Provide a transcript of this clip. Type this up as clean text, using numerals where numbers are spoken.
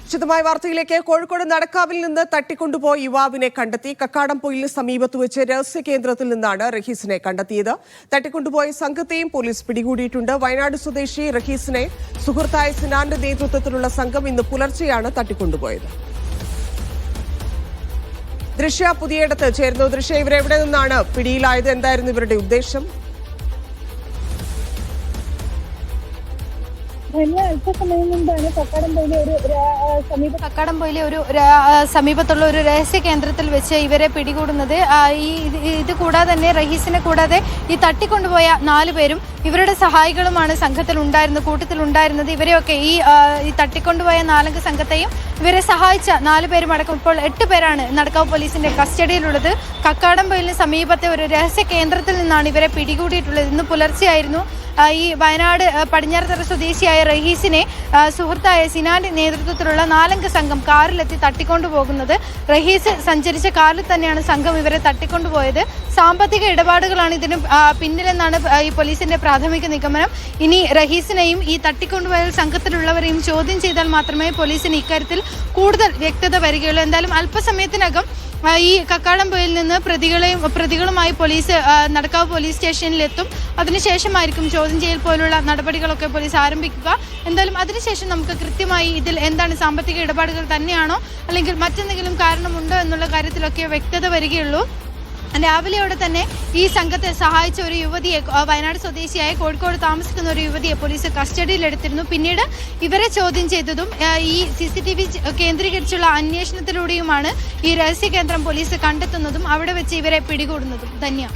വിശദമായ വാർത്തയിലേക്ക്. കോഴിക്കോട് നടക്കാവിൽ നിന്ന് തട്ടിക്കൊണ്ടുപോയ യുവാവിനെ കണ്ടെത്തി. കക്കാടംപൊയിലിന് സമീപത്ത് വെച്ച് രഹസ്യ കേന്ദ്രത്തിൽ നിന്നാണ് റഹീസിനെ കണ്ടെത്തിയത്. തട്ടിക്കൊണ്ടുപോയ സംഘത്തെയും പോലീസ് പിടികൂടിയിട്ടുണ്ട്. വയനാട് സ്വദേശി റഹീസിനെ സുഹൃത്തായ സിനാന്റെ നേതൃത്വത്തിലുള്ള സംഘം ഇന്ന് പുലർച്ചെയാണ് തട്ടിക്കൊണ്ടുപോയത്. ദൃശ്യ പുതിയയിടത്ത് ചേരുന്നു. ദൃശ്യ, ഇവരെവിടെ നിന്നാണ് പിടിയിലായത്? എന്തായിരുന്നു ഇവരുടെ ഉദ്ദേശം? അല്പസമയം മുമ്പാണ് കക്കാടംപൊയിലെ ഒരു സമീപത്തുള്ള ഒരു രഹസ്യ കേന്ദ്രത്തിൽ വെച്ച് ഇവരെ പിടികൂടുന്നത്. ഇത് കൂടാതെ തന്നെ റഹീസിനെ കൂടാതെ ഈ തട്ടിക്കൊണ്ടുപോയ 4 പേരും ഇവരുടെ സഹായികളുമാണ് കൂട്ടത്തിലുണ്ടായിരുന്നത്. ഇവരെയൊക്കെ ഈ തട്ടിക്കൊണ്ടുപോയ 4 സംഘത്തെയും ഇവരെ സഹായിച്ച 4 പേരും അടക്കം ഇപ്പോൾ 8 പേരാണ് നടക്കാവ് പോലീസിന്റെ കസ്റ്റഡിയിലുള്ളത്. കക്കാടംപൊയിലിന് സമീപത്തെ ഒരു രഹസ്യ കേന്ദ്രത്തിൽ നിന്നാണ് ഇവരെ പിടികൂടിയിട്ടുള്ളത്. ഇന്ന് പുലർച്ചെയായിരുന്നു ഈ വയനാട് പടിഞ്ഞാറത്തറ സ്വദേശിയായ റഹീസിനെ സുഹൃത്തായ സിനാന്റെ നേതൃത്വത്തിലുള്ള 4 സംഘം കാറിലെത്തി തട്ടിക്കൊണ്ടുപോകുന്നത്. റഹീസ് സഞ്ചരിച്ച കാറിൽ തന്നെയാണ് സംഘം ഇവരെ തട്ടിക്കൊണ്ടുപോയത്. സാമ്പത്തിക ഇടപാടുകളാണ് ഇതിന് പിന്നിലെന്നാണ് ഈ പോലീസിന്റെ പ്രാഥമിക നിഗമനം. ഇനി റഹീസിനെയും ഈ തട്ടിക്കൊണ്ടുപോയ സംഘത്തിലുള്ളവരെയും ചോദ്യം ചെയ്താൽ മാത്രമേ പോലീസിന് ഇക്കാര്യത്തിൽ കൂടുതൽ വ്യക്തത വരികയുള്ളൂ. എന്തായാലും അല്പസമയത്തിനകം ഈ കക്കാടംപൊയിൽ നിന്ന് പ്രതികളുമായി പോലീസ് നടക്കാവ് പോലീസ് സ്റ്റേഷനിലെത്തും. അതിനുശേഷമായിരിക്കും ചോദ്യം ചെയ്യൽ പോലുള്ള നടപടികളൊക്കെ പോലീസ് ആരംഭിക്കുക. എന്തായാലും അതിനുശേഷം നമുക്ക് കൃത്യമായി ഇതിൽ എന്താണ് സാമ്പത്തിക ഇടപാടുകൾ തന്നെയാണോ അല്ലെങ്കിൽ മറ്റെന്തെങ്കിലും കാരണമുണ്ടോ എന്നുള്ള കാര്യത്തിലൊക്കെ വ്യക്തത വരികയുള്ളൂ. രാവിലെയോടെ തന്നെ ഈ സംഘത്തെ സഹായിച്ച ഒരു യുവതിയെ, വയനാട് സ്വദേശിയായ കോഴിക്കോട് താമസിക്കുന്ന ഒരു യുവതിയെ പോലീസ് കസ്റ്റഡിയിലെടുത്തിരുന്നു. പിന്നീട് ഇവരെ ചോദ്യം ചെയ്തതും ഈ CCTV കേന്ദ്രീകരിച്ചുള്ള അന്വേഷണത്തിലൂടെയുമാണ് ഈ രഹസ്യ കേന്ദ്രം പോലീസ് കണ്ടെത്തുന്നതും അവിടെ വെച്ച് ഇവരെ പിടികൂടുന്നതും. ധന്യ.